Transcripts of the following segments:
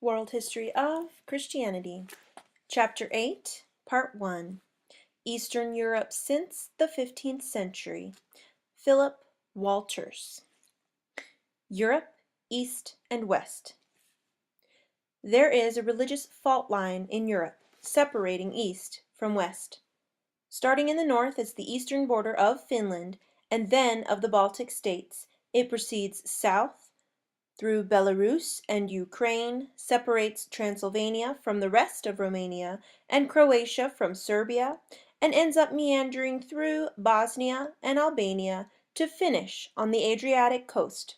World History of Christianity, Chapter 8, Part 1, Eastern Europe since the 15th century, Philip Walters. Europe, East and West. There is a religious fault line in Europe, separating East from West. Starting in the north as the eastern border of Finland and then of the Baltic states, it proceeds south through Belarus and Ukraine, separates Transylvania from the rest of Romania and Croatia from Serbia, and ends up meandering through Bosnia and Albania to finish on the Adriatic coast.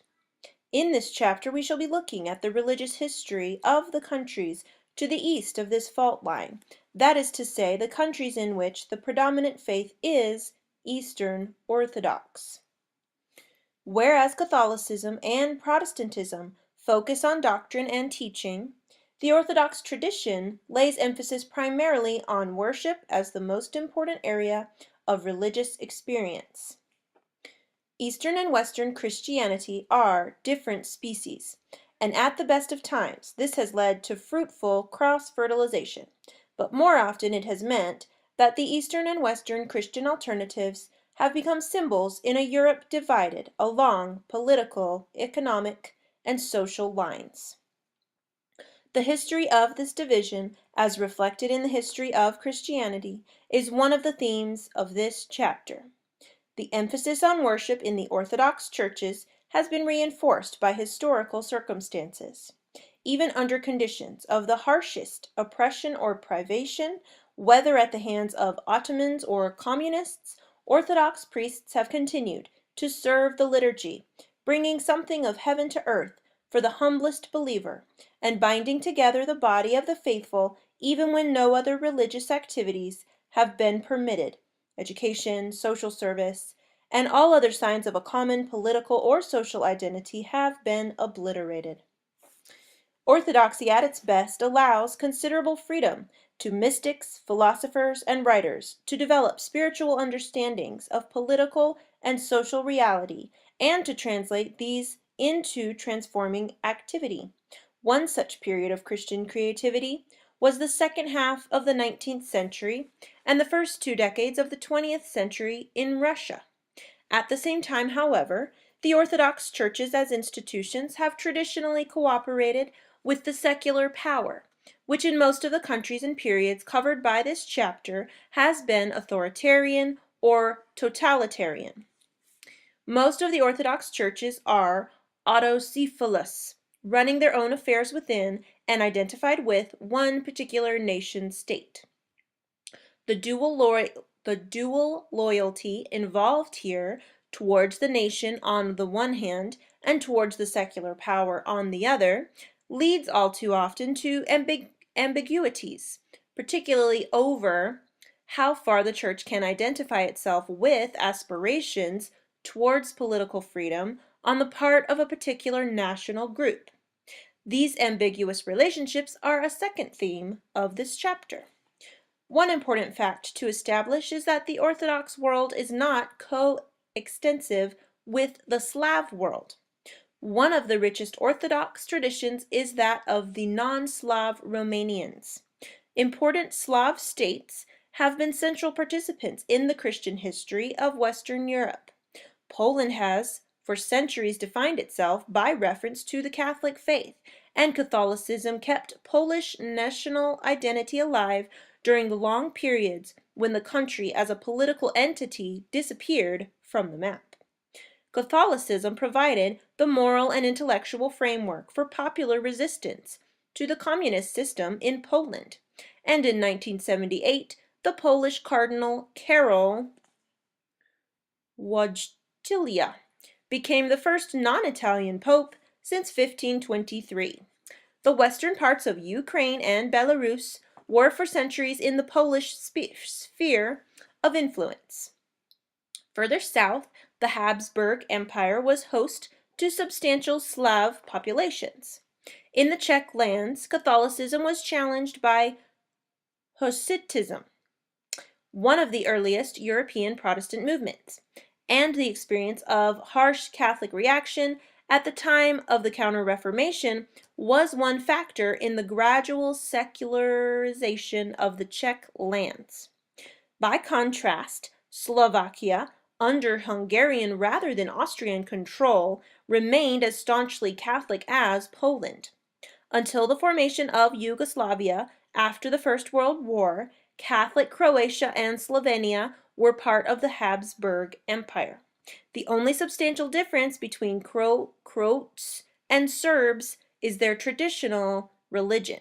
In this chapter we shall be looking at the religious history of the countries to the east of this fault line, that is to say, the countries in which the predominant faith is Eastern Orthodox. Whereas Catholicism and Protestantism focus on doctrine and teaching, the Orthodox tradition lays emphasis primarily on worship as the most important area of religious experience. Eastern and Western Christianity are different species, and at the best of times this has led to fruitful cross-fertilization, but more often it has meant that the Eastern and Western Christian alternatives have become symbols in a Europe divided along political, economic, and social lines. The history of this division, as reflected in the history of Christianity, is one of the themes of this chapter. The emphasis on worship in the Orthodox churches has been reinforced by historical circumstances. Even under conditions of the harshest oppression or privation, whether at the hands of Ottomans or communists, Orthodox priests have continued to serve the liturgy, bringing something of heaven to earth for the humblest believer, and binding together the body of the faithful even when no other religious activities have been permitted. Education, social service, and all other signs of a common political or social identity have been obliterated. Orthodoxy at its best allows considerable freedom to mystics, philosophers, and writers to develop spiritual understandings of political and social reality and to translate these into transforming activity. One such period of Christian creativity was the second half of the 19th century and the first 2 decades of the 20th century in Russia. At the same time, however, the Orthodox churches as institutions have traditionally cooperated with the secular power, which in most of the countries and periods covered by this chapter has been authoritarian or totalitarian. Most of the Orthodox churches are autocephalous, running their own affairs within and identified with one particular nation-state. The dual loyalty involved here towards the nation on the one hand and towards the secular power on the other leads all too often to ambiguities, particularly over how far the church can identify itself with aspirations towards political freedom on the part of a particular national group. These ambiguous relationships are a second theme of this chapter. One important fact to establish is that the Orthodox world is not coextensive with the Slav world. One of the richest Orthodox traditions is that of the non-Slav Romanians. Important Slav states have been central participants in the Christian history of Western Europe. Poland has, for centuries, defined itself by reference to the Catholic faith, and Catholicism kept Polish national identity alive during the long periods when the country as a political entity disappeared from the map. Catholicism provided the moral and intellectual framework for popular resistance to the communist system in Poland, and in 1978 the Polish Cardinal Karol Wojtyla became the first non-Italian pope since 1523. The western parts of Ukraine and Belarus were for centuries in the Polish sphere of influence. Further south, the Habsburg Empire was host to substantial Slav populations. In the Czech lands, Catholicism was challenged by Hussitism, one of the earliest European Protestant movements, and the experience of harsh Catholic reaction at the time of the Counter-Reformation was one factor in the gradual secularization of the Czech lands. By contrast, Slovakia, under Hungarian rather than Austrian control, remained as staunchly Catholic as Poland. Until the formation of Yugoslavia after the First World War, Catholic Croatia and Slovenia were part of the Habsburg Empire. The only substantial difference between Croats and Serbs is their traditional religion.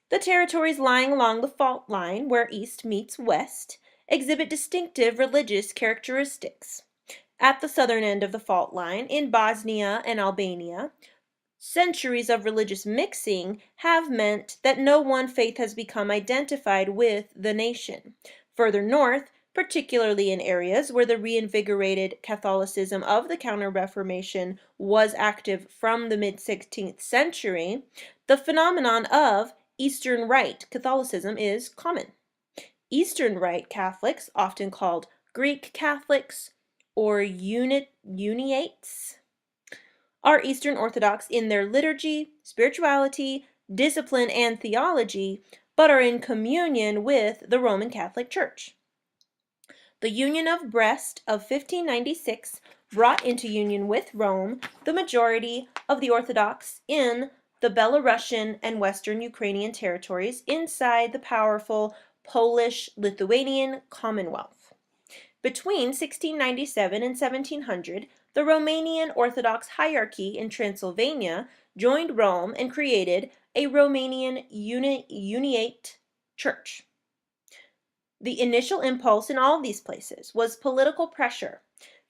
The territories lying along the fault line, where east meets west, exhibit distinctive religious characteristics. At the southern end of the fault line, in Bosnia and Albania, centuries of religious mixing have meant that no one faith has become identified with the nation. Further north, particularly in areas where the reinvigorated Catholicism of the Counter-Reformation was active from the mid-16th century, the phenomenon of Eastern Rite Catholicism is common. Eastern Rite Catholics, often called Greek Catholics or Uniates, are Eastern Orthodox in their liturgy, spirituality, discipline, and theology, but are in communion with the Roman Catholic Church. The Union of Brest of 1596 brought into union with Rome the majority of the Orthodox in the Belarusian and Western Ukrainian territories inside the powerful Polish-Lithuanian Commonwealth. Between 1697 and 1700, the Romanian Orthodox hierarchy in Transylvania joined Rome and created a Romanian Uniate Church. The initial impulse in all of these places was political pressure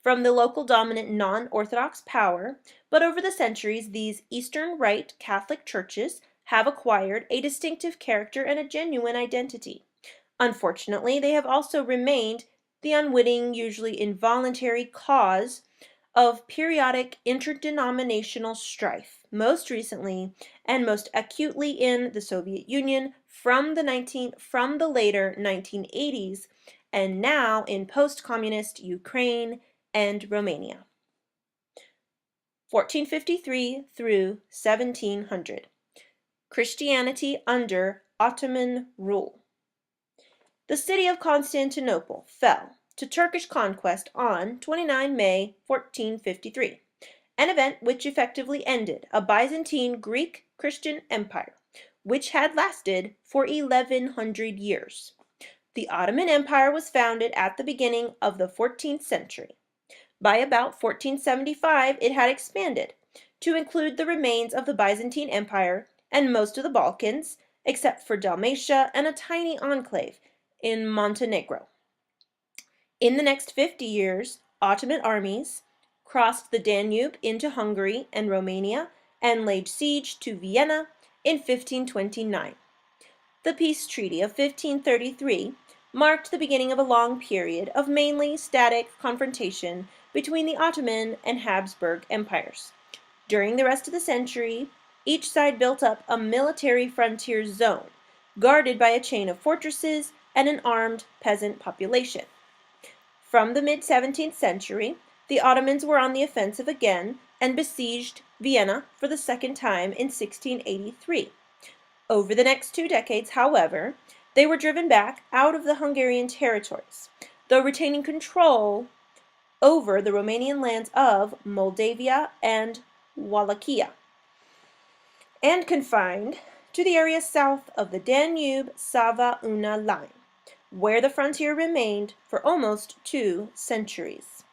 from the local dominant non-Orthodox power, but over the centuries these Eastern Rite Catholic churches have acquired a distinctive character and a genuine identity. Unfortunately, they have also remained the unwitting, usually involuntary cause of periodic interdenominational strife, most recently and most acutely in the Soviet Union from the later 1980s, and now in post-communist Ukraine and Romania. 1453 through 1700. Christianity under Ottoman rule. The city of Constantinople fell to Turkish conquest on 29 May 1453, an event which effectively ended a Byzantine Greek Christian empire, which had lasted for 1100 years. The Ottoman Empire was founded at the beginning of the 14th century. By about 1475, it had expanded to include the remains of the Byzantine Empire and most of the Balkans, except for Dalmatia and a tiny enclave in Montenegro. In the next 50 years, Ottoman armies crossed the Danube into Hungary and Romania and laid siege to Vienna in 1529. The peace treaty of 1533 marked the beginning of a long period of mainly static confrontation between the Ottoman and Habsburg empires. During the rest of the century, each side built up a military frontier zone, guarded by a chain of fortresses and an armed peasant population. From the mid-17th century, the Ottomans were on the offensive again and besieged Vienna for the second time in 1683. Over the next 2 decades, however, they were driven back out of the Hungarian territories, though retaining control over the Romanian lands of Moldavia and Wallachia, and confined to the area south of the Danube-Sava-Una line, where the frontier remained for almost 2 centuries.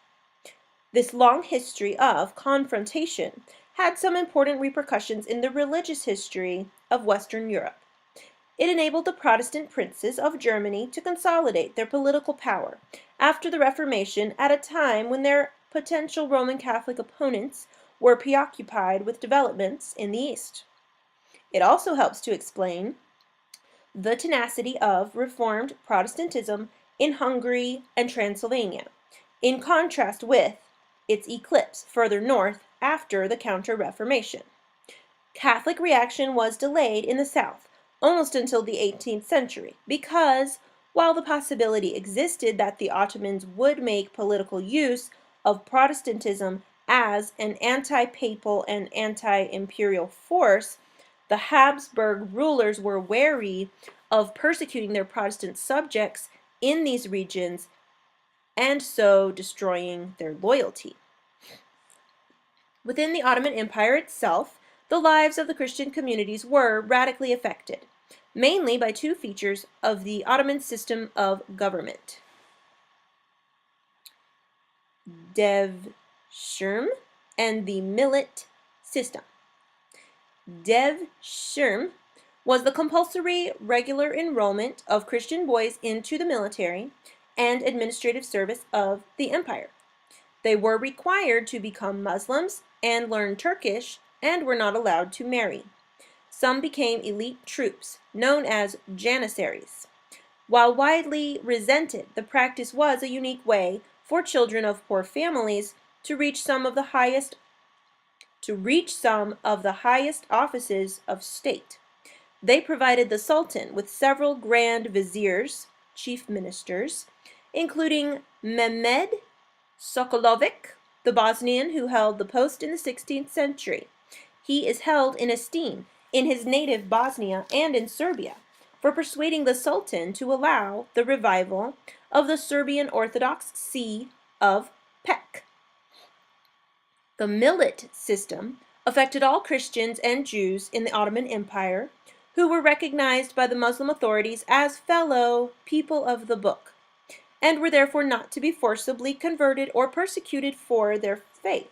This long history of confrontation had some important repercussions in the religious history of Western Europe. It enabled the Protestant princes of Germany to consolidate their political power after the Reformation at a time when their potential Roman Catholic opponents were preoccupied with developments in the East. It also helps to explain the tenacity of Reformed Protestantism in Hungary and Transylvania, in contrast with its eclipse further north after the Counter-Reformation. Catholic reaction was delayed in the South almost until the 18th century because, while the possibility existed that the Ottomans would make political use of Protestantism As an anti-papal and anti-imperial force, the Habsburg rulers were wary of persecuting their Protestant subjects in these regions and so destroying their loyalty. Within the Ottoman Empire itself, the lives of the Christian communities were radically affected, mainly by two features of the Ottoman system of government: devshirme and the millet system. Devshirme was the compulsory regular enrollment of Christian boys into the military and administrative service of the empire. They were required to become Muslims and learn Turkish and were not allowed to marry. Some became elite troops, known as janissaries. While widely resented, the practice was a unique way for children of poor families to reach some of the highest offices of state. They provided the Sultan with several grand viziers, chief ministers, including Mehmed Sokolovic, the Bosnian who held the post in the 16th century. He is held in esteem in his native Bosnia and in Serbia for persuading the Sultan to allow the revival of the Serbian Orthodox See of Pec. The millet system affected all Christians and Jews in the Ottoman Empire who were recognized by the Muslim authorities as fellow people of the book, and were therefore not to be forcibly converted or persecuted for their faith.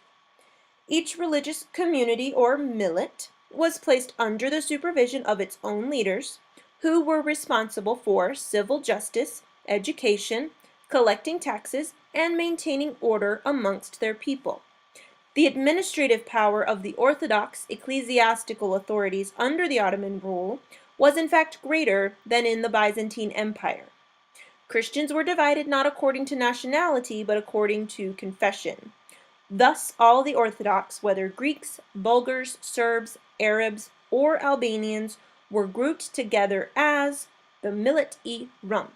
Each religious community or millet was placed under the supervision of its own leaders, who were responsible for civil justice, education, collecting taxes, and maintaining order amongst their people. The administrative power of the Orthodox ecclesiastical authorities under the Ottoman rule was in fact greater than in the Byzantine Empire. Christians were divided not according to nationality, but according to confession. Thus, all the Orthodox, whether Greeks, Bulgars, Serbs, Arabs, or Albanians, were grouped together as the Millet-i-Rum.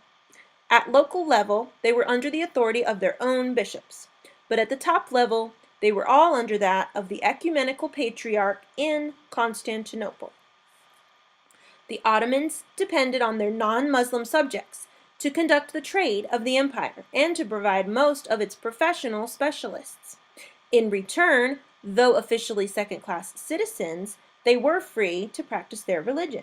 At local level, they were under the authority of their own bishops, but at the top level, they were all under that of the ecumenical patriarch in Constantinople. The Ottomans depended on their non-Muslim subjects to conduct the trade of the empire and to provide most of its professional specialists. In return, though officially second-class citizens, they were free to practice their religion.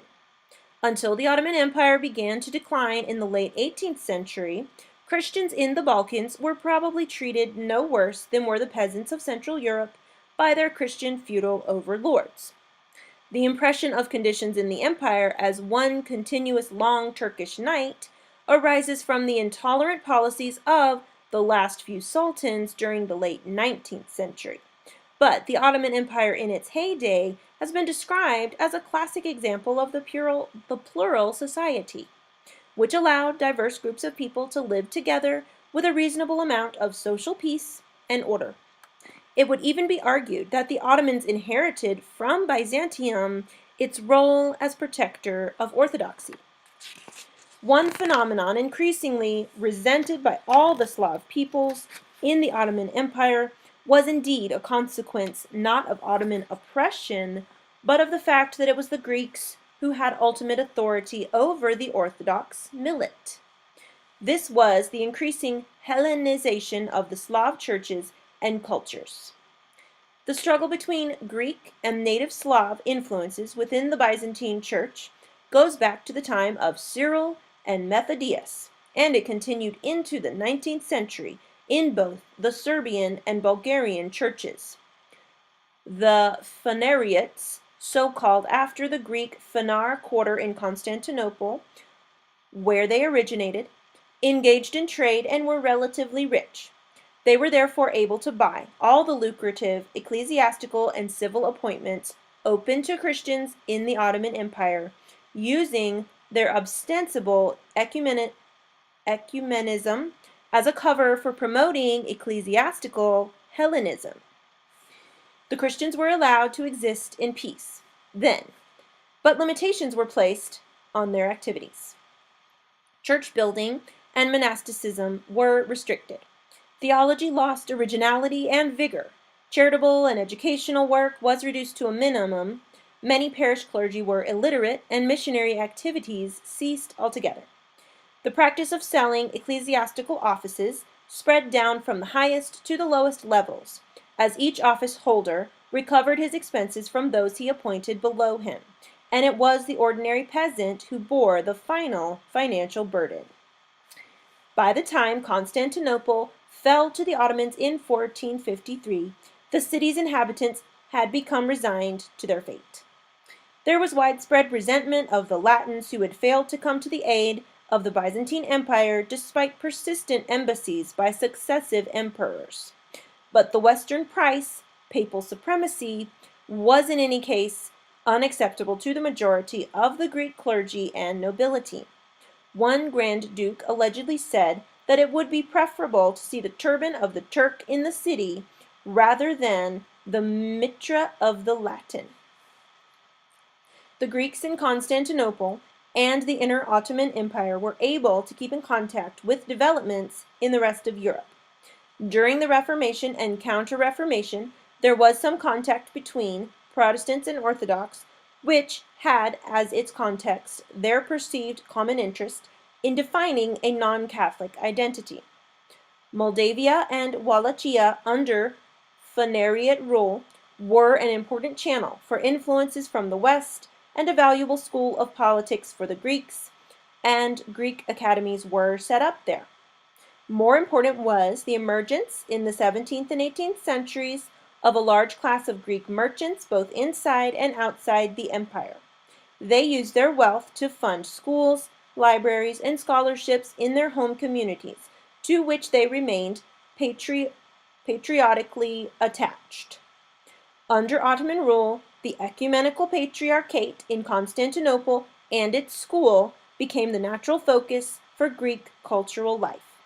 Until the Ottoman Empire began to decline in the late 18th century, Christians in the Balkans were probably treated no worse than were the peasants of Central Europe by their Christian feudal overlords. The impression of conditions in the empire as one continuous long Turkish night arises from the intolerant policies of the last few sultans during the late 19th century. But the Ottoman Empire in its heyday has been described as a classic example of the plural society, which allowed diverse groups of people to live together with a reasonable amount of social peace and order. It would even be argued that the Ottomans inherited from Byzantium its role as protector of orthodoxy. One phenomenon increasingly resented by all the Slav peoples in the Ottoman Empire was indeed a consequence not of Ottoman oppression, but of the fact that it was the Greeks who had ultimate authority over the Orthodox millet. This was the increasing Hellenization of the Slav churches and cultures. The struggle between Greek and native Slav influences within the Byzantine Church goes back to the time of Cyril and Methodius, and it continued into the 19th century in both the Serbian and Bulgarian churches. The Phanariots, so called after the Greek Phanar quarter in Constantinople, where they originated, engaged in trade and were relatively rich. They were therefore able to buy all the lucrative ecclesiastical and civil appointments open to Christians in the Ottoman Empire, using their ostensible ecumenism as a cover for promoting ecclesiastical Hellenism. The Christians were allowed to exist in peace then, but limitations were placed on their activities. Church building and monasticism were restricted. Theology lost originality and vigor. Charitable and educational work was reduced to a minimum. Many parish clergy were illiterate, and missionary activities ceased altogether. The practice of selling ecclesiastical offices spread down from the highest to the lowest levels, as each office holder recovered his expenses from those he appointed below him, and it was the ordinary peasant who bore the final financial burden. By the time Constantinople fell to the Ottomans in 1453, the city's inhabitants had become resigned to their fate. There was widespread resentment of the Latins who had failed to come to the aid of the Byzantine Empire despite persistent embassies by successive emperors. But the Western price, papal supremacy, was in any case unacceptable to the majority of the Greek clergy and nobility. One Grand Duke allegedly said that it would be preferable to see the turban of the Turk in the city rather than the mitra of the Latin. The Greeks in Constantinople and the inner Ottoman Empire were able to keep in contact with developments in the rest of Europe. During the Reformation and Counter-Reformation, there was some contact between Protestants and Orthodox, which had as its context their perceived common interest in defining a non-Catholic identity. Moldavia and Wallachia under Phanariot rule were an important channel for influences from the West and a valuable school of politics for the Greeks, and Greek academies were set up there. More important was the emergence in the 17th and 18th centuries of a large class of Greek merchants both inside and outside the empire. They used their wealth to fund schools, libraries, and scholarships in their home communities, to which they remained patriotically attached. Under Ottoman rule, the ecumenical patriarchate in Constantinople and its school became the natural focus for Greek cultural life.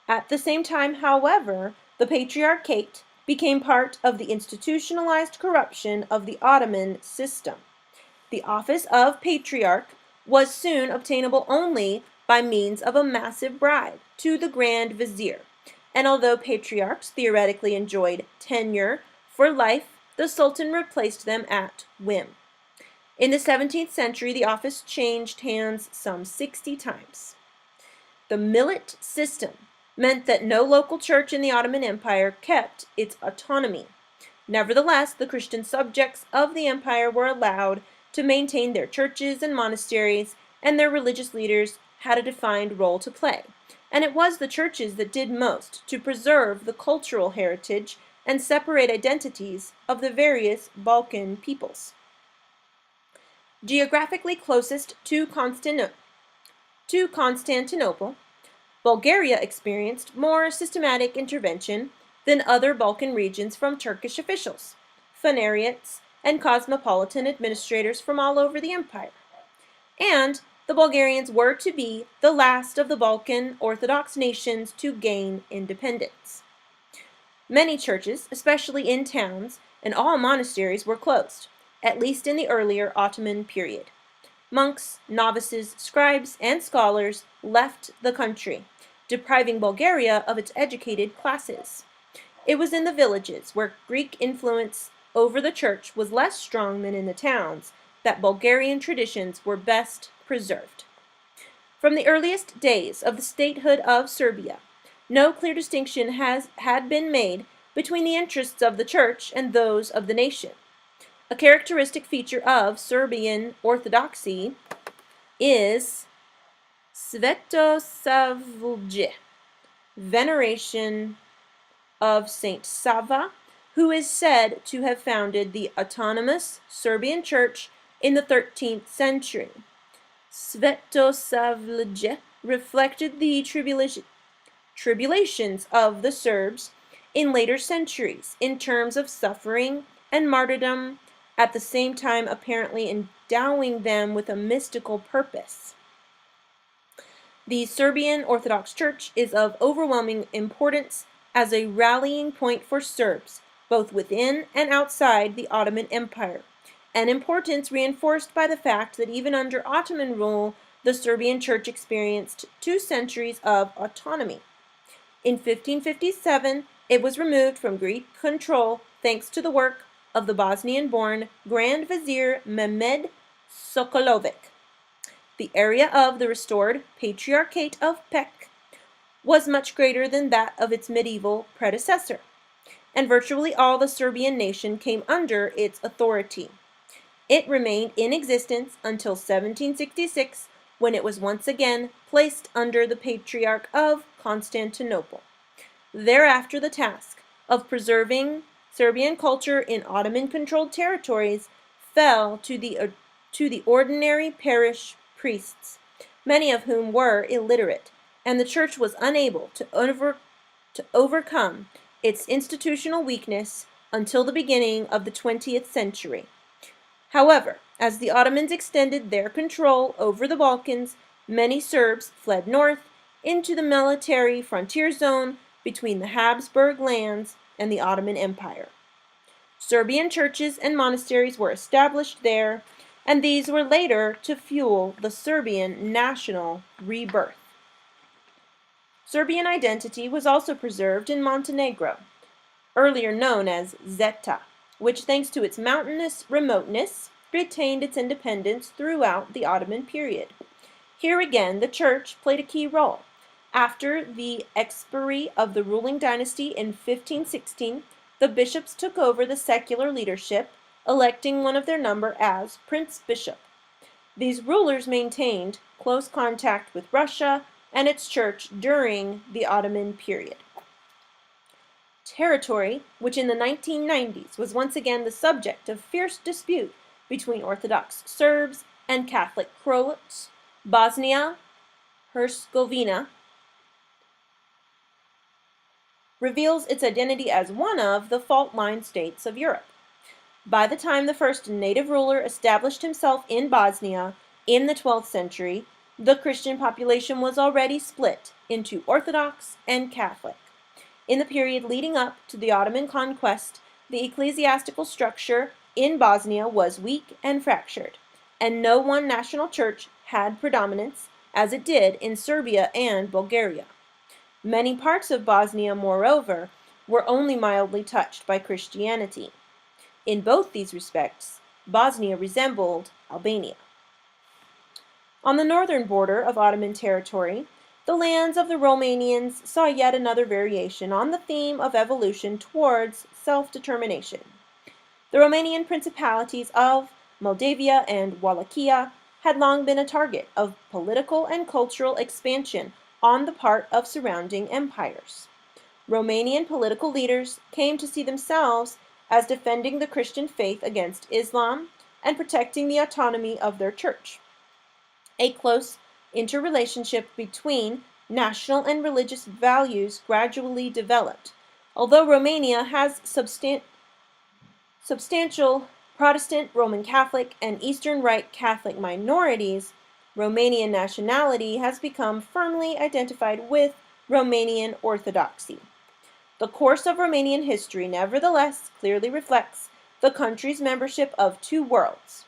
At the same time, however, the patriarchate became part of the institutionalized corruption of the Ottoman system. The office of patriarch was soon obtainable only by means of a massive bribe to the Grand Vizier, and although patriarchs theoretically enjoyed tenure for life, the Sultan replaced them at whim. In the 17th century, the office changed hands some 60 times. The millet system meant that no local church in the Ottoman Empire kept its autonomy. Nevertheless, the Christian subjects of the empire were allowed to maintain their churches and monasteries, and their religious leaders had a defined role to play. And it was the churches that did most to preserve the cultural heritage and separate identities of the various Balkan peoples. Geographically closest to Constantinople, Bulgaria experienced more systematic intervention than other Balkan regions from Turkish officials, Phanariots, and cosmopolitan administrators from all over the empire. And the Bulgarians were to be the last of the Balkan Orthodox nations to gain independence. Many churches, especially in towns, and all monasteries were closed, at least in the earlier Ottoman period. Monks, novices, scribes, and scholars left the country, depriving Bulgaria of its educated classes. It was in the villages, where Greek influence over the church was less strong than in the towns, that Bulgarian traditions were best preserved. From the earliest days of the statehood of Serbia, no clear distinction had been made between the interests of the church and those of the nation. A characteristic feature of Serbian Orthodoxy is Svetosavlje, veneration of Saint Sava, who is said to have founded the autonomous Serbian Church in the 13th century. Svetosavlje reflected the tribulations of the Serbs in later centuries in terms of suffering and martyrdom, at the same time apparently endowing them with a mystical purpose. The Serbian Orthodox Church is of overwhelming importance as a rallying point for Serbs, both within and outside the Ottoman Empire, an importance reinforced by the fact that even under Ottoman rule, the Serbian Church experienced 2 centuries of autonomy. In 1557, It was removed from Greek control thanks to the work of the Bosnian-born Grand Vizier Mehmed Sokolovic. The area of the restored Patriarchate of Pec was much greater than that of its medieval predecessor, and virtually all the Serbian nation came under its authority. It remained in existence until 1766, when it was once again placed under the Patriarch of Constantinople. Thereafter, the task of preserving Serbian culture in Ottoman-controlled territories fell to the ordinary parish priests, many of whom were illiterate, and the Church was unable to overcome its institutional weakness until the beginning of the 20th century. However, as the Ottomans extended their control over the Balkans, many Serbs fled north into the military frontier zone between the Habsburg lands and the Ottoman Empire. Serbian churches and monasteries were established there, and these were later to fuel the Serbian national rebirth. Serbian identity was also preserved in Montenegro, earlier known as Zeta, which, thanks to its mountainous remoteness, retained its independence throughout the Ottoman period. Here again, the Church played a key role. After the expiry of the ruling dynasty in 1516, the bishops took over the secular leadership, electing one of their number as Prince Bishop. These rulers maintained close contact with Russia and its church during the Ottoman period. Territory, which in the 1990s was once again the subject of fierce dispute between Orthodox Serbs and Catholic Croats, Bosnia-Herzegovina reveals its identity as one of the fault line states of Europe. By the time the first native ruler established himself in Bosnia in the 12th century, the Christian population was already split into Orthodox and Catholic. In the period leading up to the Ottoman conquest, the ecclesiastical structure in Bosnia was weak and fractured, and no one national church had predominance, as it did in Serbia and Bulgaria. Many parts of Bosnia, moreover, were only mildly touched by Christianity. In both these respects, Bosnia resembled Albania. On the northern border of Ottoman territory, the lands of the Romanians saw yet another variation on the theme of evolution towards self-determination. The Romanian principalities of Moldavia and Wallachia had long been a target of political and cultural expansion on the part of surrounding empires. Romanian political leaders came to see themselves as defending the Christian faith against Islam and protecting the autonomy of their church. A close interrelationship between national and religious values gradually developed. Although Romania has substantial Protestant, Roman Catholic, and Eastern Rite Catholic minorities, Romanian nationality has become firmly identified with Romanian Orthodoxy. The course of Romanian history, nevertheless, clearly reflects the country's membership of two worlds: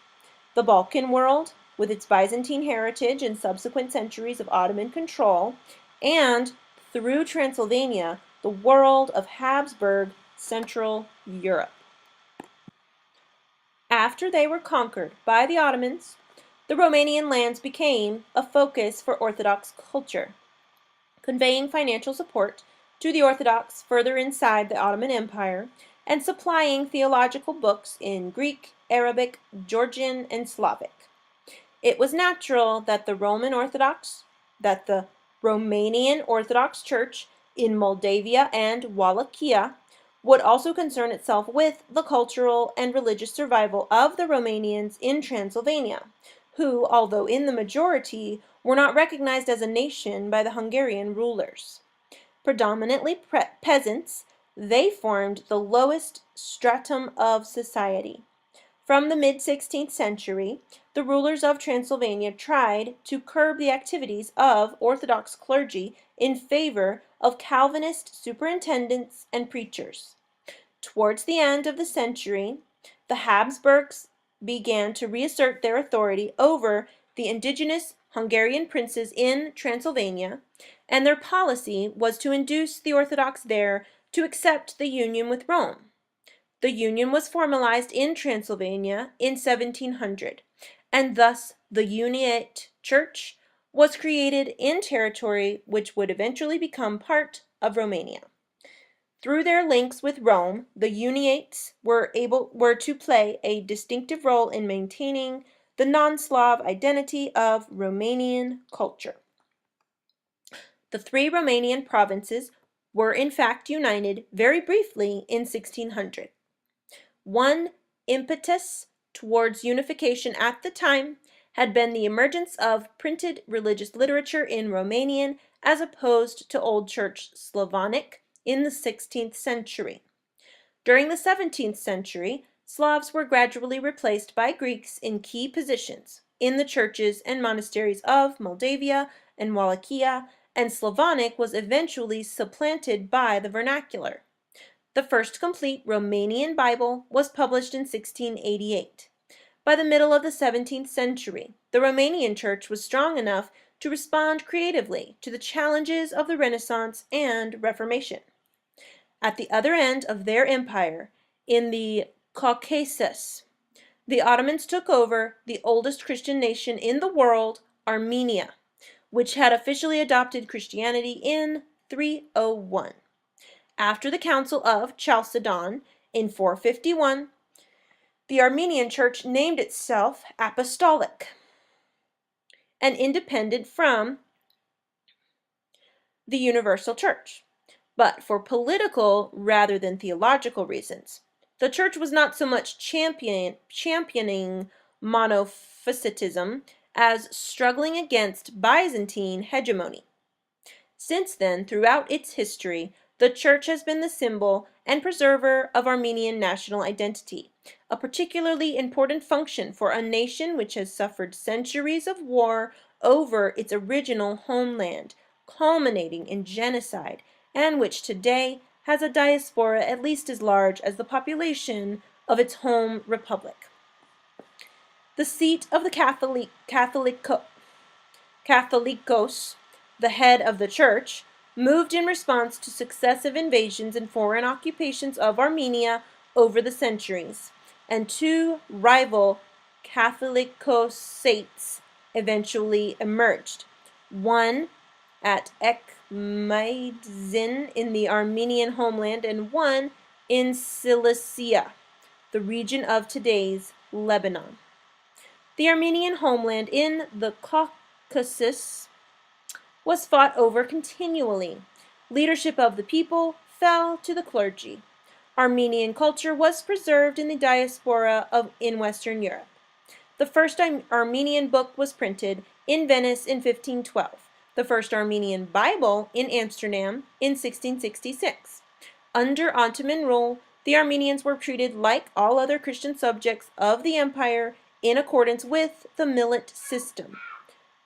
the Balkan world, with its Byzantine heritage and subsequent centuries of Ottoman control, and, through Transylvania, the world of Habsburg Central Europe. After they were conquered by the Ottomans, the Romanian lands became a focus for Orthodox culture, conveying financial support to the Orthodox further inside the Ottoman Empire and supplying theological books in Greek, Arabic, Georgian, and Slavic. It was natural that the Romanian Orthodox Church in Moldavia and Wallachia would also concern itself with the cultural and religious survival of the Romanians in Transylvania, who, although in the majority, were not recognized as a nation by the Hungarian rulers. Predominantly peasants, they formed the lowest stratum of society. From the mid-16th century, the rulers of Transylvania tried to curb the activities of Orthodox clergy in favor of Calvinist superintendents and preachers. Towards the end of the century, the Habsburgs began to reassert their authority over the indigenous Hungarian princes in Transylvania, and their policy was to induce the Orthodox there to accept the union with Rome. The union was formalized in Transylvania in 1700, and thus the Uniate Church was created in territory which would eventually become part of Romania. Through their links with Rome, the Uniates were to play a distinctive role in maintaining the non-Slav identity of Romanian culture. The three Romanian provinces were in fact united very briefly in 1600. One impetus towards unification at the time had been the emergence of printed religious literature in Romanian as opposed to Old Church Slavonic in the 16th century. During the 17th century, Slavs were gradually replaced by Greeks in key positions in the churches and monasteries of Moldavia and Wallachia, and Slavonic was eventually supplanted by the vernacular. The first complete Romanian Bible was published in 1688. By the middle of the 17th century, the Romanian Church was strong enough to respond creatively to the challenges of the Renaissance and Reformation. At the other end of their empire, in the Caucasus, the Ottomans took over the oldest Christian nation in the world, Armenia, which had officially adopted Christianity in 301. After the Council of Chalcedon in 451, the Armenian Church named itself Apostolic and independent from the Universal Church, but for political rather than theological reasons. The Church was not so much championing monophysitism as struggling against Byzantine hegemony. Since then, throughout its history, the Church has been the symbol and preserver of Armenian national identity, a particularly important function for a nation which has suffered centuries of war over its original homeland, culminating in genocide, and which today has a diaspora at least as large as the population of its home republic. The seat of the Catholicos, the head of the Church, moved in response to successive invasions and foreign occupations of Armenia over the centuries, and two rival Catholicosates eventually emerged, one at Ekmaidzin in the Armenian homeland and one in Cilicia, the region of today's Lebanon. The Armenian homeland in the Caucasus was fought over continually. Leadership of the people fell to the clergy. Armenian culture was preserved in the diaspora in Western Europe. The first Armenian book was printed in Venice in 1512. The first Armenian Bible in Amsterdam in 1666. Under Ottoman rule, the Armenians were treated like all other Christian subjects of the empire in accordance with the millet system.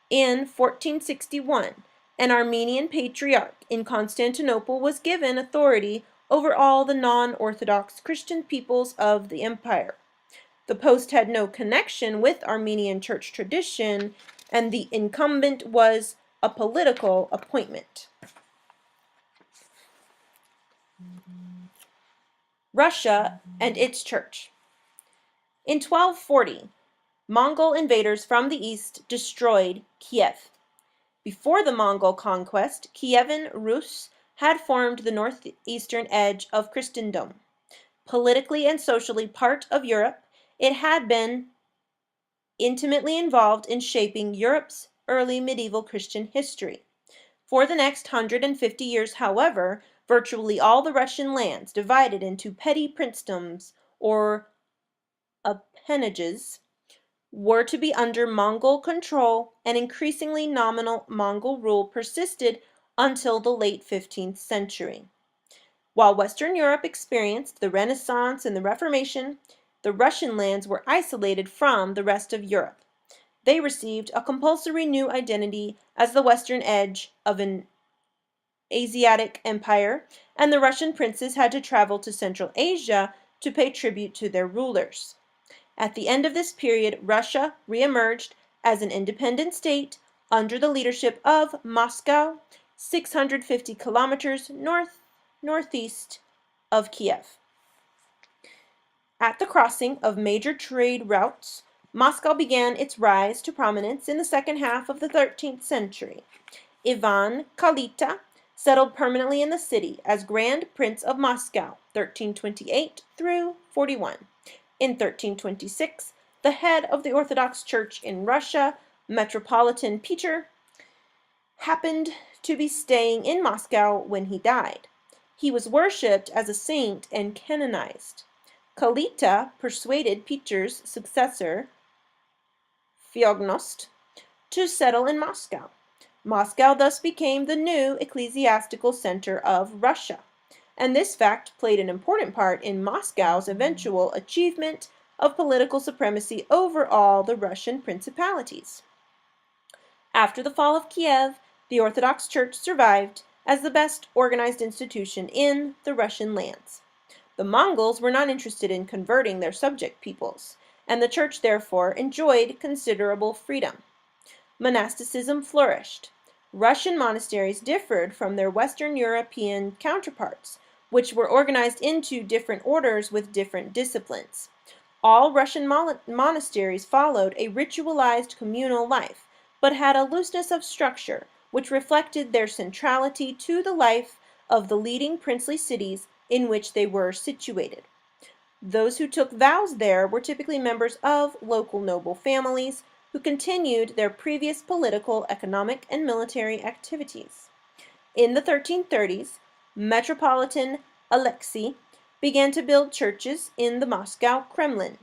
In 1461, an Armenian patriarch in Constantinople was given authority over all the non-Orthodox Christian peoples of the empire. The post had no connection with Armenian church tradition, and the incumbent was a political appointment. Russia and its church. In 1240, Mongol invaders from the east destroyed Kiev. Before the Mongol conquest, Kievan Rus had formed the northeastern edge of Christendom. Politically and socially part of Europe, it had been intimately involved in shaping Europe's early medieval Christian history. For the next 150 years, however, virtually all the Russian lands divided into petty princedoms or appanages were to be under Mongol control, and increasingly nominal Mongol rule persisted until the late 15th century. While Western Europe experienced the Renaissance and the Reformation, the Russian lands were isolated from the rest of Europe. They received a compulsory new identity as the western edge of an Asiatic empire, and the Russian princes had to travel to Central Asia to pay tribute to their rulers. At the end of this period, Russia reemerged as an independent state under the leadership of Moscow, 650 kilometers northeast of Kiev. At the crossing of major trade routes, Moscow began its rise to prominence in the second half of the 13th century. Ivan Kalita settled permanently in the city as Grand Prince of Moscow, 1328 through 41. In 1326, the head of the Orthodox Church in Russia, Metropolitan Peter, happened to be staying in Moscow when he died. He was worshipped as a saint and canonized. Kalita persuaded Peter's successor, Feognost, to settle in Moscow. Moscow thus became the new ecclesiastical center of Russia, and this fact played an important part in Moscow's eventual achievement of political supremacy over all the Russian principalities. After the fall of Kiev, the Orthodox Church survived as the best organized institution in the Russian lands. The Mongols were not interested in converting their subject peoples, and the Church therefore enjoyed considerable freedom. Monasticism flourished. Russian monasteries differed from their Western European counterparts, which were organized into different orders with different disciplines. All Russian monasteries followed a ritualized communal life, but had a looseness of structure, which reflected their centrality to the life of the leading princely cities in which they were situated. Those who took vows there were typically members of local noble families who continued their previous political, economic, and military activities. In the 1330s, Metropolitan Alexei began to build churches in the Moscow Kremlin.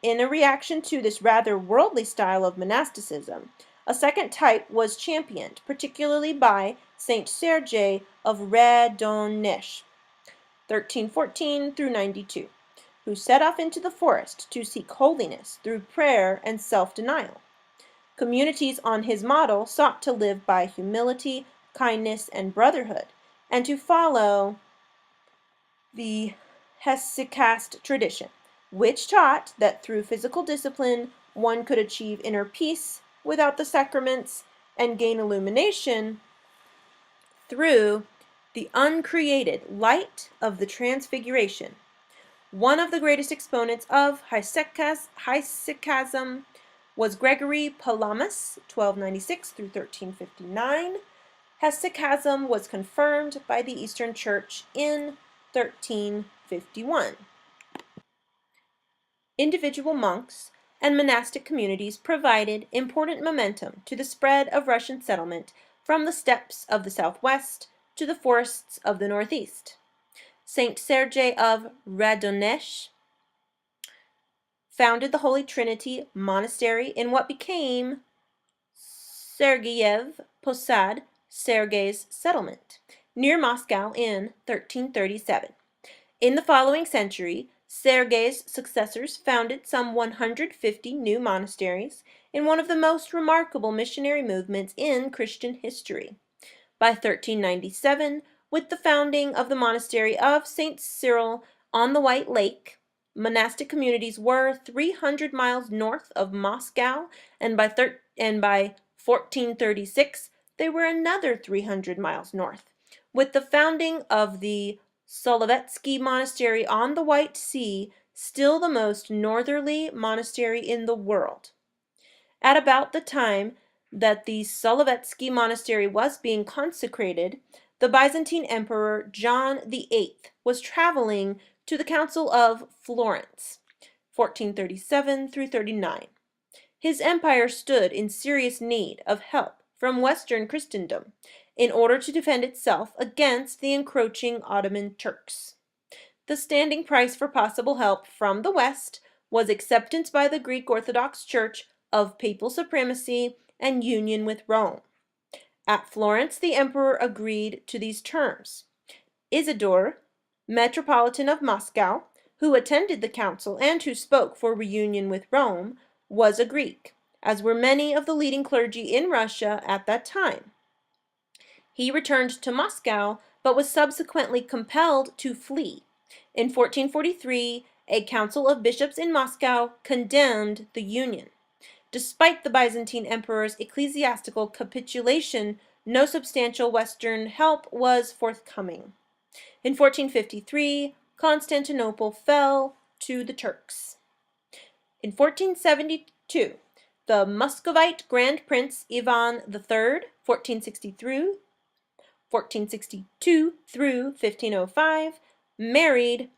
In a reaction to this rather worldly style of monasticism, a second type was championed, particularly by Saint Sergei of Radonezh, 1314 through 92, who set off into the forest to seek holiness through prayer and self-denial. Communities on his model sought to live by humility, kindness, and brotherhood, and to follow the hesychast tradition, which taught that through physical discipline one could achieve inner peace without the sacraments and gain illumination through the uncreated light of the Transfiguration. One of the greatest exponents of hesychasm was Gregory Palamas, 1296 through 1359. Hesychasm was confirmed by the Eastern Church in 1351. Individual monks and monastic communities provided important momentum to the spread of Russian settlement from the steppes of the southwest to the forests of the northeast. Saint Sergei of Radonezh founded the Holy Trinity Monastery in what became Sergeyev Posad, Sergei's settlement, near Moscow in 1337. In the following century, Sergei's successors founded some 150 new monasteries in one of the most remarkable missionary movements in Christian history. By 1397, with the founding of the monastery of St. Cyril on the White Lake, monastic communities were 300 miles north of Moscow, and by 1436, they were another 300 miles north. With the founding of the Solovetsky Monastery on the White Sea, still the most northerly monastery in the world. At about the time that the Solovetsky Monastery was being consecrated, the Byzantine Emperor John VIII was traveling to the Council of Florence, 1437 through 39. His empire stood in serious need of help from Western Christendom in order to defend itself against the encroaching Ottoman Turks. The standing price for possible help from the West was acceptance by the Greek Orthodox Church of papal supremacy and union with Rome. At Florence, the emperor agreed to these terms. Isidore, Metropolitan of Moscow, who attended the council and who spoke for reunion with Rome, was a Greek, as were many of the leading clergy in Russia at that time. He returned to Moscow, but was subsequently compelled to flee. In 1443, a council of bishops in Moscow condemned the union. Despite the Byzantine emperor's ecclesiastical capitulation, no substantial Western help was forthcoming. In 1453, Constantinople fell to the Turks. In 1472, the Muscovite Grand Prince Ivan III, 1462 through 1505, married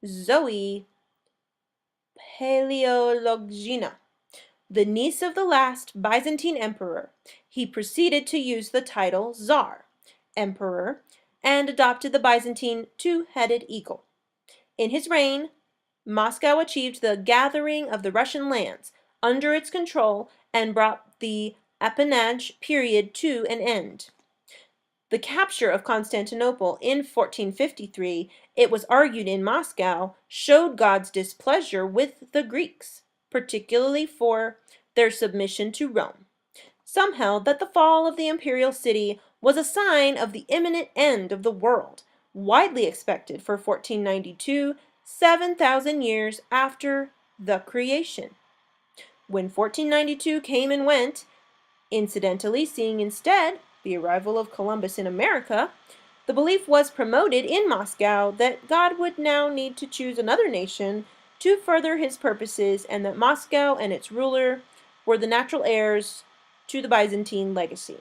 Zoe Paleologina, the niece of the last Byzantine emperor. He proceeded to use the title Tsar, emperor, and adopted the Byzantine two-headed eagle. In his reign, Moscow achieved the gathering of the Russian lands under its control and brought the appanage period to an end. The capture of Constantinople in 1453, it was argued in Moscow, showed God's displeasure with the Greeks, particularly for their submission to Rome. Some held that the fall of the imperial city was a sign of the imminent end of the world, widely expected for 1492, 7,000 years after the creation. When 1492 came and went, incidentally seeing instead the arrival of Columbus in America, the belief was promoted in Moscow that God would now need to choose another nation to further his purposes, and that Moscow and its ruler were the natural heirs to the Byzantine legacy.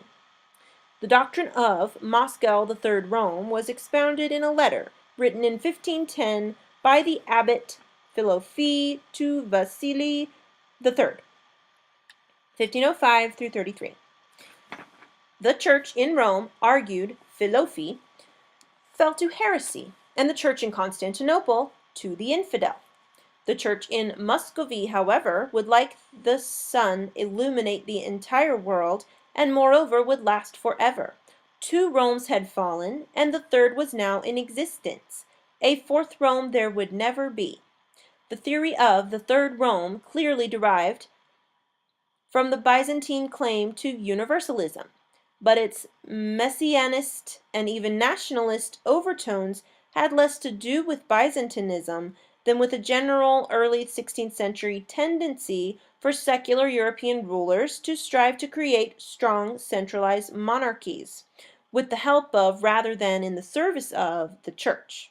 The doctrine of Moscow the Third Rome was expounded in a letter written in 1510 by the abbot Philophe to Vasily III, 1505 through 33. The church in Rome, argued Philophe, fell to heresy, and the church in Constantinople to the infidel. The church in Muscovy, however, would like the sun illuminate the entire world, and moreover would last forever. Two Romes had fallen, and the third was now in existence. A fourth Rome there would never be. The theory of the Third Rome clearly derived from the Byzantine claim to universalism, but its messianist and even nationalist overtones had less to do with Byzantinism than with a general early 16th century tendency for secular European rulers to strive to create strong centralized monarchies, with the help of rather than in the service of the church.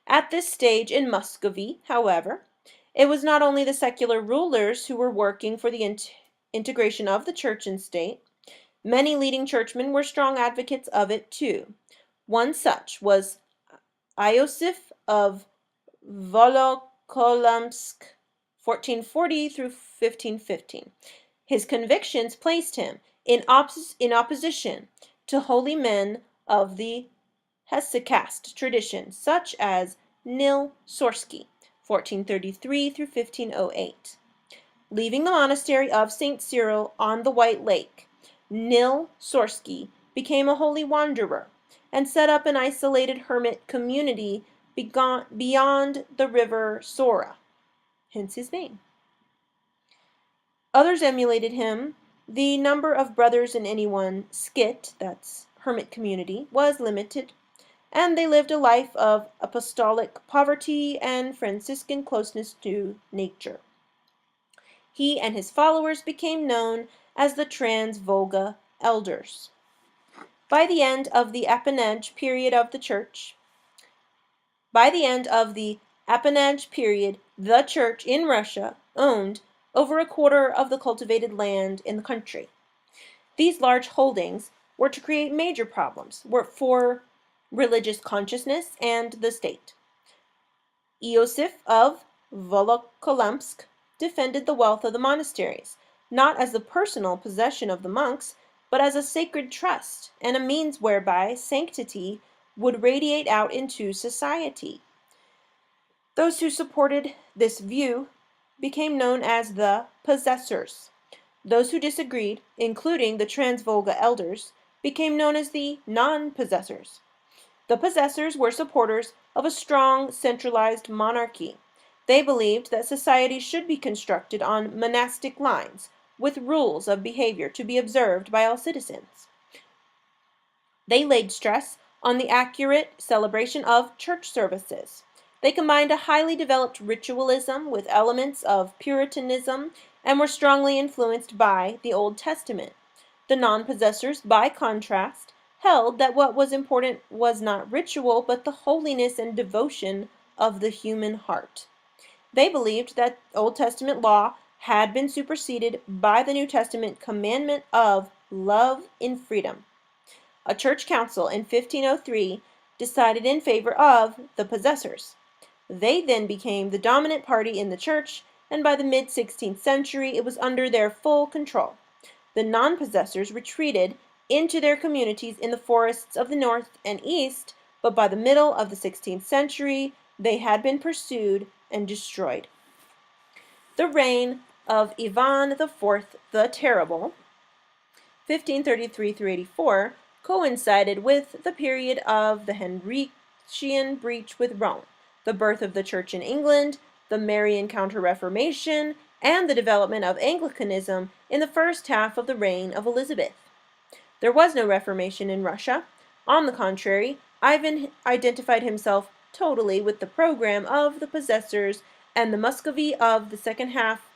At this stage in Muscovy, however, it was not only the secular rulers who were working for the integration of the church and state. Many leading churchmen were strong advocates of it too. One such was Iosif of Volokolamsk, 1440 through 1515. His convictions placed him in opposition to holy men of the Hesychast tradition, such as Nil Sorsky, 1433 through 1508. Leaving the monastery of St. Cyril on the White Lake, Nil Sorsky became a holy wanderer and set up an isolated hermit community beyond the river Sora, hence his name. Others emulated him. The number of brothers in any one skit, that's hermit community, was limited, and they lived a life of apostolic poverty and Franciscan closeness to nature. He and his followers became known as the Trans-Volga Elders. By the end of the appanage period of the church, the church in Russia owned over a quarter of the cultivated land in the country. These large holdings were to create major problems for religious consciousness and the state. Iosif of Volokolamsk defended the wealth of the monasteries, not as the personal possession of the monks, but as a sacred trust and a means whereby sanctity would radiate out into society. Those who supported this view became known as the possessors. Those who disagreed, including the Trans-Volga elders, became known as the non-possessors. The possessors were supporters of a strong centralized monarchy. They believed that society should be constructed on monastic lines, with rules of behavior to be observed by all citizens. They laid stress on the accurate celebration of church services. They combined a highly developed ritualism with elements of Puritanism and were strongly influenced by the Old Testament. The non-possessors, by contrast, held that what was important was not ritual, but the holiness and devotion of the human heart. They believed that Old Testament law had been superseded by the New Testament commandment of love in freedom. A church council in 1503 decided in favor of the possessors. They then became the dominant party in the church, and by the mid-16th century it was under their full control. The non-possessors retreated into their communities in the forests of the north and east, but by the middle of the 16th century they had been pursued and destroyed. The reign of Ivan IV the Terrible, 1533 through 84, coincided with the period of the Henrician breach with Rome, the birth of the Church in England, the Marian Counter-Reformation, and the development of Anglicanism in the first half of the reign of Elizabeth. There was no Reformation in Russia. On the contrary, Ivan identified himself totally with the program of the possessors, and the Muscovy of the second half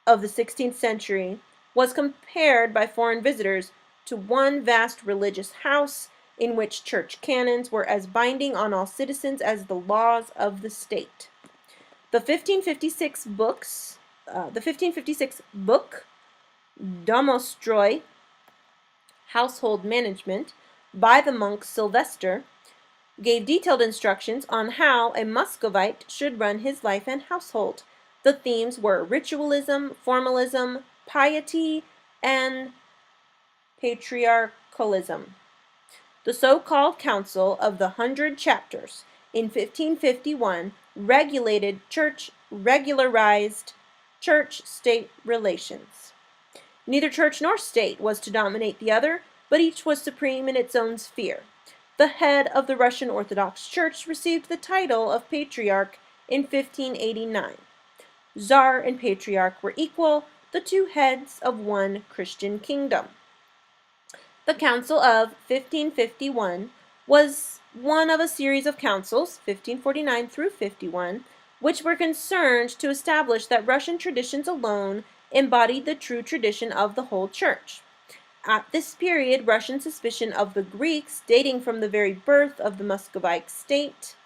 of the 16th century was compared by foreign visitors to one vast religious house in which church canons were as binding on all citizens as the laws of the state. The 1556 book Domostroy, Household Management, by the monk Sylvester, gave detailed instructions on how a Muscovite should run his life and household. The themes were ritualism, formalism, piety, and patriarchalism. The so-called Council of the 100 Chapters in 1551 regularized church-state relations. Neither church nor state was to dominate the other, but each was supreme in its own sphere. The head of the Russian Orthodox Church received the title of Patriarch in 1589. Tsar and Patriarch were equal, the two heads of one Christian kingdom. The Council of 1551 was one of a series of councils, 1549 through 51, which were concerned to establish that Russian traditions alone embodied the true tradition of the whole church. At this period, Russian suspicion of the Greeks, dating from the very birth of the Muscovite state,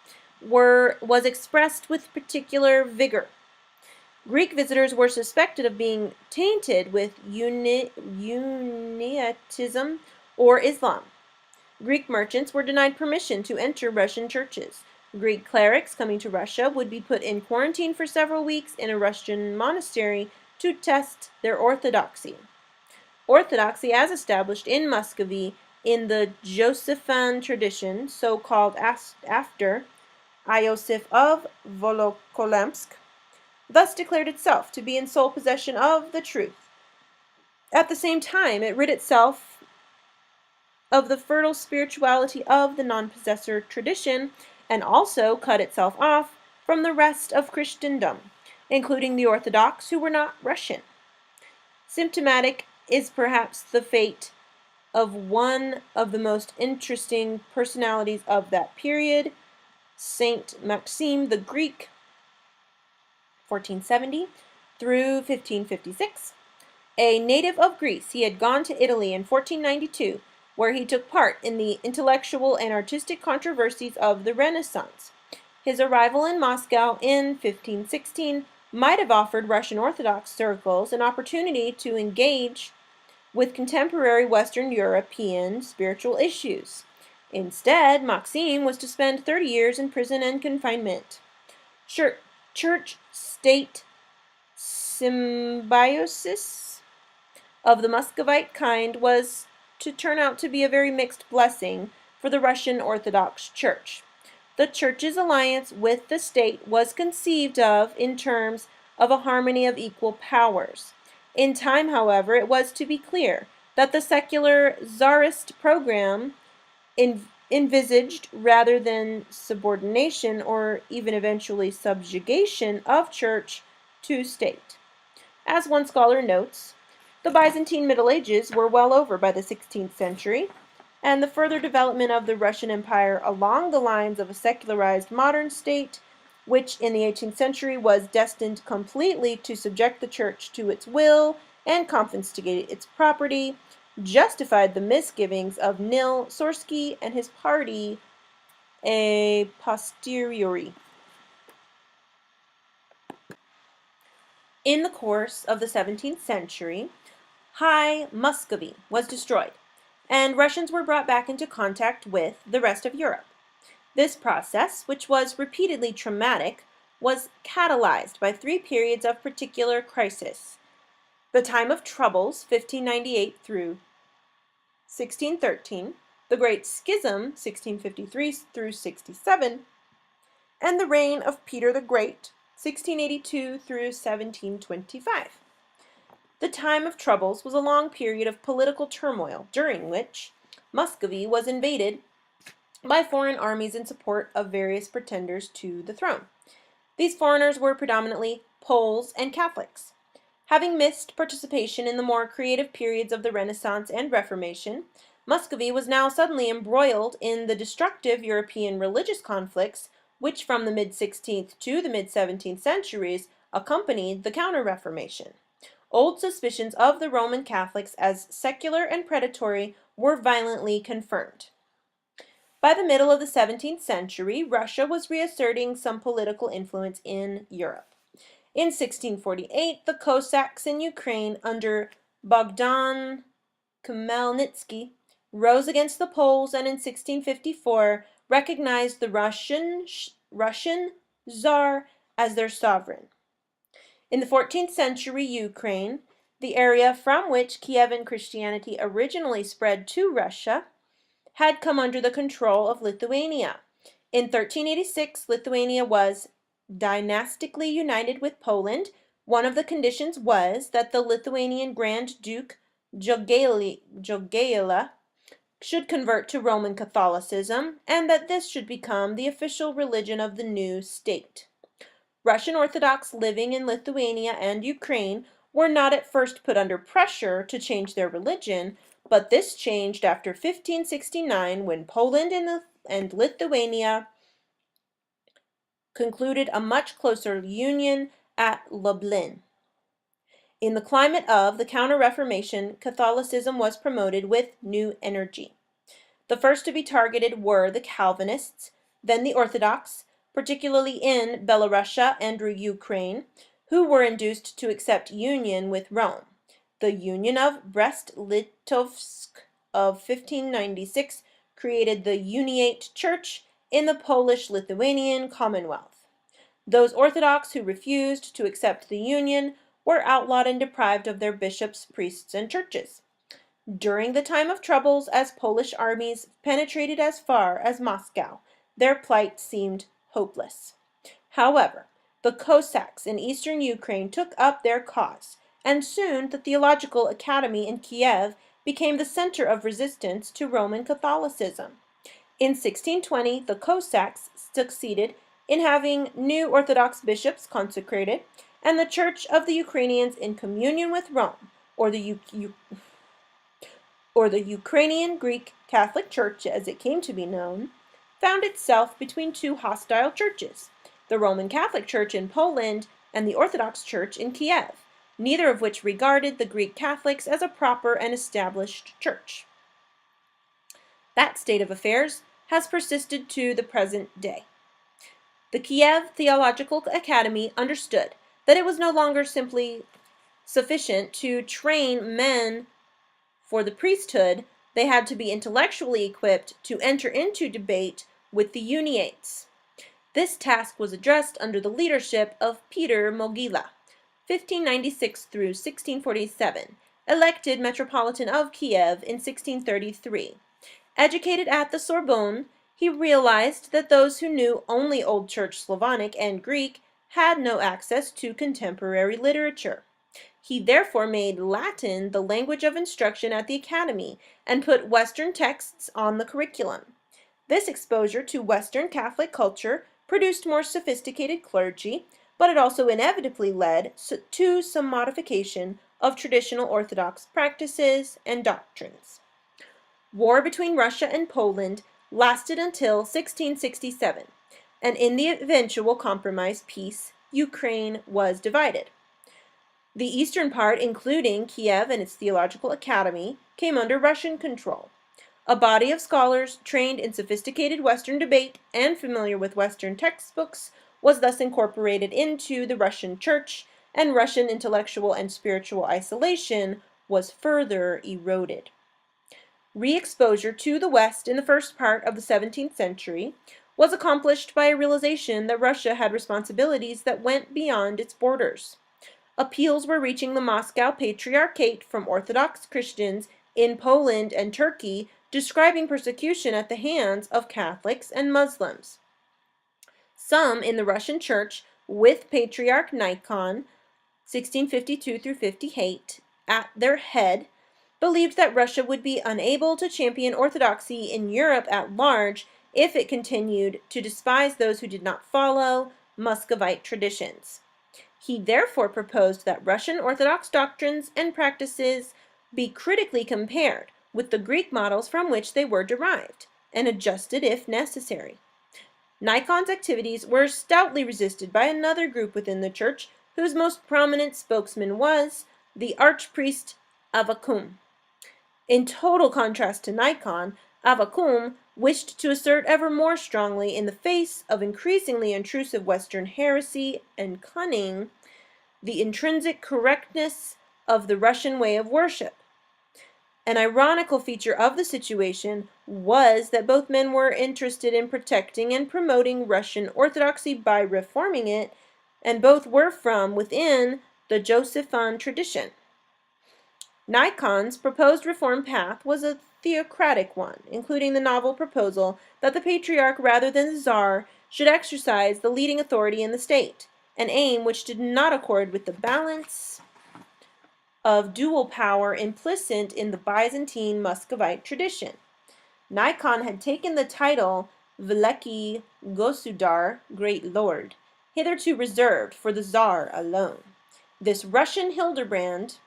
was expressed with particular vigor. Greek visitors were suspected of being tainted with Uniatism or Islam. Greek merchants were denied permission to enter Russian churches. Greek clerics coming to Russia would be put in quarantine for several weeks in a Russian monastery to test their orthodoxy. Orthodoxy, as established in Muscovy in the Josephine tradition, so-called after Iosif of Volokolamsk, thus declared itself to be in sole possession of the truth. At the same time, it rid itself of the fertile spirituality of the non-possessor tradition and also cut itself off from the rest of Christendom, including the Orthodox who were not Russian. Symptomatic is perhaps the fate of one of the most interesting personalities of that period, Saint Maxime the Greek, 1470 through 1556. A native of Greece, he had gone to Italy in 1492, where he took part in the intellectual and artistic controversies of the Renaissance. His arrival in Moscow in 1516 might have offered Russian Orthodox circles an opportunity to engage with contemporary Western European spiritual issues. Instead, Maxime was to spend 30 years in prison and confinement. Church-state symbiosis of the Muscovite kind was to turn out to be a very mixed blessing for the Russian Orthodox Church. The Church's alliance with the state was conceived of in terms of a harmony of equal powers. In time, however, it was to be clear that the secular Tsarist program envisaged rather than subordination or even eventually subjugation of church to state. As one scholar notes, the Byzantine Middle Ages were well over by the 16th century, and the further development of the Russian Empire along the lines of a secularized modern state, which in the 18th century was destined completely to subject the church to its will and confiscate its property, justified the misgivings of Nil Sorsky and his party a posteriori. In the course of the 17th century, High Muscovy was destroyed, and Russians were brought back into contact with the rest of Europe. This process, which was repeatedly traumatic, was catalyzed by three periods of particular crisis: the time of troubles, 1598 through 1613, the Great Schism, 1653 through 67, and the reign of Peter the Great, 1682 through 1725. The time of troubles was a long period of political turmoil, during which Muscovy was invaded by foreign armies in support of various pretenders to the throne. These foreigners were predominantly Poles and Catholics. Having missed participation in the more creative periods of the Renaissance and Reformation, Muscovy was now suddenly embroiled in the destructive European religious conflicts which from the mid-16th to the mid-17th centuries accompanied the Counter-Reformation. Old suspicions of the Roman Catholics as secular and predatory were violently confirmed. By the middle of the 17th century, Russia was reasserting some political influence in Europe. In 1648, the Cossacks in Ukraine under Bogdan Khmelnytsky rose against the Poles and in 1654 recognized the Russian Tsar as their sovereign. In the 14th century Ukraine, the area from which Kievan Christianity originally spread to Russia, had come under the control of Lithuania. In 1386, Lithuania was dynastically united with Poland. One of the conditions was that the Lithuanian Grand Duke Jogaila should convert to Roman Catholicism, and that this should become the official religion of the new state. Russian Orthodox living in Lithuania and Ukraine were not at first put under pressure to change their religion, but this changed after 1569 when Poland and Lithuania concluded a much closer union at Lublin. In the climate of the Counter-Reformation, Catholicism was promoted with new energy. The first to be targeted were the Calvinists, then the Orthodox, particularly in Belorussia and Ukraine, who were induced to accept union with Rome. The Union of Brest-Litovsk of 1596 created the Uniate Church in the Polish-Lithuanian Commonwealth. Those Orthodox who refused to accept the union were outlawed and deprived of their bishops, priests, and churches. During the time of troubles, as Polish armies penetrated as far as Moscow, their plight seemed hopeless. However, the Cossacks in eastern Ukraine took up their cause, and soon the Theological Academy in Kiev became the center of resistance to Roman Catholicism. In 1620, the Cossacks succeeded in having new Orthodox bishops consecrated, and the Church of the Ukrainians in communion with Rome, or the Ukrainian Greek Catholic Church, as it came to be known, found itself between two hostile churches, the Roman Catholic Church in Poland and the Orthodox Church in Kiev, neither of which regarded the Greek Catholics as a proper and established church. That state of affairs has persisted to the present day. The Kiev Theological Academy understood that it was no longer simply sufficient to train men for the priesthood. They had to be intellectually equipped to enter into debate with the Uniates. This task was addressed under the leadership of Peter Mogila, 1596 through 1647, elected Metropolitan of Kiev in 1633. Educated at the Sorbonne, he realized that those who knew only Old Church Slavonic and Greek had no access to contemporary literature. He therefore made Latin the language of instruction at the academy and put Western texts on the curriculum. This exposure to Western Catholic culture produced more sophisticated clergy, but it also inevitably led to some modification of traditional Orthodox practices and doctrines. War between Russia and Poland lasted until 1667, and in the eventual compromise peace, Ukraine was divided. The eastern part, including Kiev and its theological academy, came under Russian control. A body of scholars trained in sophisticated Western debate and familiar with Western textbooks was thus incorporated into the Russian Church, and Russian intellectual and spiritual isolation was further eroded. Re-exposure to the West in the first part of the 17th century was accomplished by a realization that Russia had responsibilities that went beyond its borders. Appeals were reaching the Moscow Patriarchate from Orthodox Christians in Poland and Turkey describing persecution at the hands of Catholics and Muslims. Some in the Russian Church, with Patriarch Nikon, 1652 through 58, at their head, believed that Russia would be unable to champion orthodoxy in Europe at large if it continued to despise those who did not follow Muscovite traditions. He therefore proposed that Russian Orthodox doctrines and practices be critically compared with the Greek models from which they were derived, and adjusted if necessary. Nikon's activities were stoutly resisted by another group within the church, whose most prominent spokesman was the archpriest Avvakum. In total contrast to Nikon, Avvakum wished to assert ever more strongly, in the face of increasingly intrusive Western heresy and cunning, the intrinsic correctness of the Russian way of worship. An ironical feature of the situation was that both men were interested in protecting and promoting Russian orthodoxy by reforming it, and both were from within the Josephine tradition. Nikon's proposed reform path was a theocratic one, including the novel proposal that the Patriarch rather than the Tsar should exercise the leading authority in the state, an aim which did not accord with the balance of dual power implicit in the Byzantine Muscovite tradition. Nikon had taken the title Veliki Gosudar, Great Lord, hitherto reserved for the Tsar alone. This Russian Hildebrand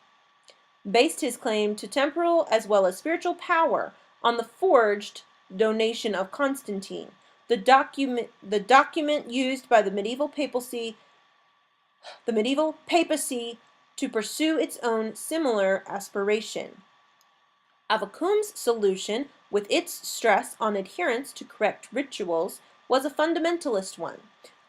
based his claim to temporal as well as spiritual power on the forged donation of Constantine, the document used by the medieval papacy to pursue its own similar aspiration. Avvakum's solution, with its stress on adherence to correct rituals, was a fundamentalist one.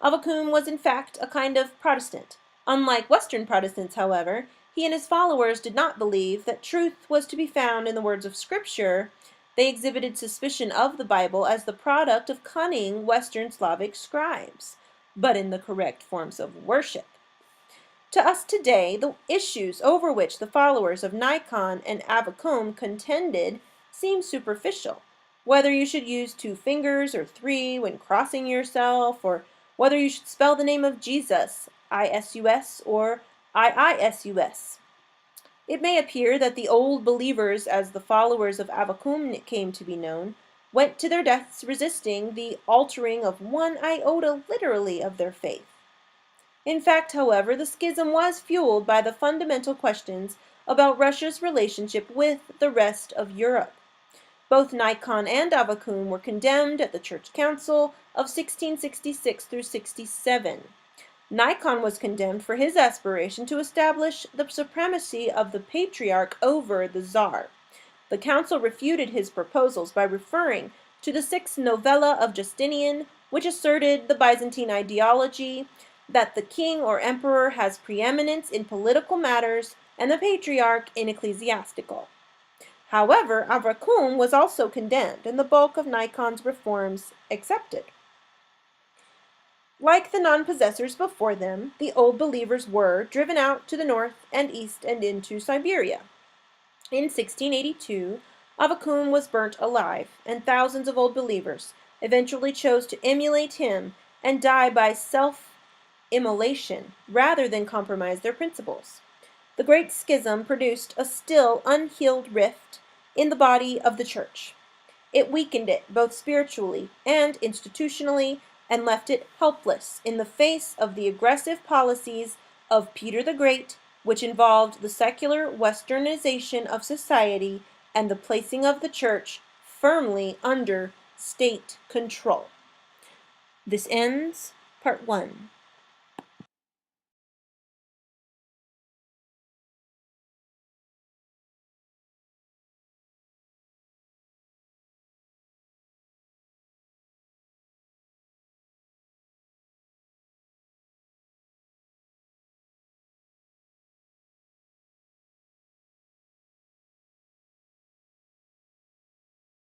Avvakum was in fact a kind of Protestant. Unlike Western Protestants, however, he and his followers did not believe that truth was to be found in the words of Scripture. They exhibited suspicion of the Bible as the product of cunning Western Slavic scribes, but in the correct forms of worship. To us today, the issues over which the followers of Nikon and Avvakum contended seem superficial. Whether you should use 2 fingers or 3 when crossing yourself, or whether you should spell the name of Jesus, I-S-U-S, or I-I-S-U-S. It may appear that the old believers, as the followers of Avvakum came to be known, went to their deaths resisting the altering of 1 iota literally of their faith. In fact, however, the schism was fueled by the fundamental questions about Russia's relationship with the rest of Europe. Both Nikon and Avvakum were condemned at the Church Council of 1666 through 67. Nikon was condemned for his aspiration to establish the supremacy of the Patriarch over the Tsar. The council refuted his proposals by referring to the 6th novella of Justinian, which asserted the Byzantine ideology that the king or emperor has preeminence in political matters and the Patriarch in ecclesiastical. However, Avvakum was also condemned, and the bulk of Nikon's reforms accepted. Like the non-possessors before them, the old believers were driven out to the north and east and into Siberia. In 1682, Avvakum was burnt alive, and thousands of old believers eventually chose to emulate him and die by self-immolation rather than compromise their principles. The Great Schism produced a still unhealed rift in the body of the Church. It weakened it both spiritually and institutionally, and left it helpless in the face of the aggressive policies of Peter the Great, which involved the secular westernization of society and the placing of the Church firmly under state control. This ends Part 1.